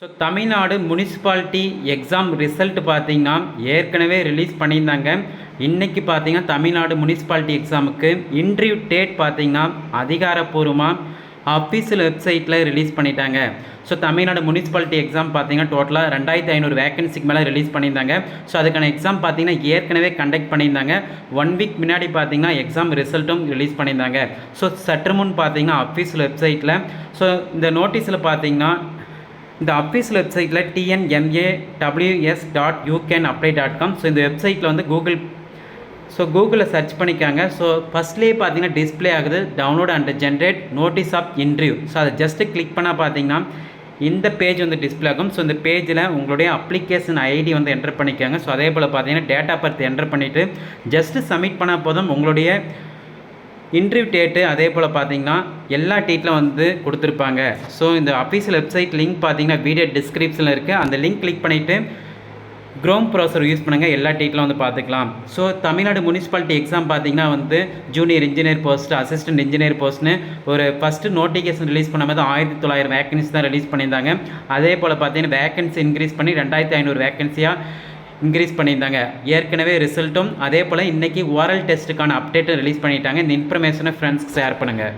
So Tamil Nadu municipality exam result பார்த்தீங்கன்னா ஏற்கனவே release பண்ணியிருந்தாங்க. இன்றைக்கி பார்த்தீங்கன்னா தமிழ்நாடு முனிசிபாலிட்டி எக்ஸாமுக்கு இன்டர்வியூ டேட் பார்த்தீங்கன்னா அதிகாரப்பூர்வமாக அஃபீஷியல் வெப்சைட்டில் ரிலீஸ் பண்ணிட்டாங்க. ஸோ தமிழ்நாடு முனிசிபாலிட்டி எக்ஸாம் பார்த்தீங்கன்னா டோட்டலாக 2500 வேகன்சிக்கு மேலே ரிலீஸ் பண்ணியிருந்தாங்க. ஸோ அதுக்கான எக்ஸாம் பார்த்தீங்கன்னா ஏற்கனவே கண்டக்ட் பண்ணியிருந்தாங்க. 1 வீக் முன்னாடி பார்த்தீங்கன்னா எக்ஸாம் ரிசல்ட்டும் ரிலீஸ் பண்ணியிருந்தாங்க. ஸோ சற்று முன் பார்த்தீங்கன்னா அஃபீஷியல் வெப்சைட்டில் ஸோ இந்த நோட்டீஸில் பார்த்தீங்கன்னா இந்த அஃபீஷியல் வெப்சைட்டில் tnmaws.youcanapply.com. ஸோ இந்த வெப்சைட்டில் வந்து கூகுளில் சர்ச் பண்ணிக்காங்க. ஸோ ஃபஸ்ட்லேயே பார்த்தீங்கன்னா டிஸ்பிளே ஆகுது download and generate notice of interview. So அதை ஜஸ்ட்டு கிளிக் பண்ணால் பார்த்தீங்கன்னா இந்த பேஜ் வந்து டிஸ்பிளே ஆகும். ஸோ இந்த பேஜில் உங்களுடைய அப்ளிகேஷன் ஐடி வந்து என்டர் பண்ணிக்காங்க. ஸோ அதே போல் பார்த்தீங்கன்னா டேட் ஆஃப் பர்த் என்டர் பண்ணிவிட்டு ஜஸ்ட்டு சப்மிட் பண்ணால் போதும் உங்களுடைய இன்டர்வியூ டேட்டு அதே போல் பார்த்தீங்கன்னா எல்லா டீட்டிலும் வந்து கொடுத்துருப்பாங்க. ஸோ இந்த அஃபீஷியல் வெப்சைட் லிங்க் பார்த்தீங்கன்னா வீடியோ டிஸ்கிரிப்ஷனில் இருக்குது. அந்த லிங்க் கிளிக் பண்ணிவிட்டு க்ரோம் ப்ரௌசர் யூஸ் பண்ணுங்கள், எல்லா டீட்டிலும் வந்து பார்த்துக்கலாம். ஸோ தமிழ்நாடு முனிசிபாலிட்டி எக்ஸாம் பார்த்தீங்கன்னா வந்து junior engineer post, assistant engineer போஸ்ட்னு ஒரு ஃபஸ்ட்டு நோட்டிஃபிகேஷன் ரிலீஸ் பண்ணும்போது 1900 வேகன்சி தான் ரிலீஸ் பண்ணியிருந்தாங்க. அதே போல் பார்த்தீங்கன்னா வேகன்சி இன்க்ரீஸ் பண்ணி 2500 வேகன்சியாக இன்க்ரீஸ் பண்ணியிருந்தாங்க. ஏற்கனவே ரிசல்ட்டும் அதே போல் இன்றைக்கி ஓரல் டெஸ்ட்டுக்கான அப்டேட்டும் ரிலீஸ் பண்ணிட்டாங்க. இந்த இன்ஃபர்மேஷனை ஃப்ரெண்ட்ஸ்க்கு ஷேர் பண்ணுங்கள்.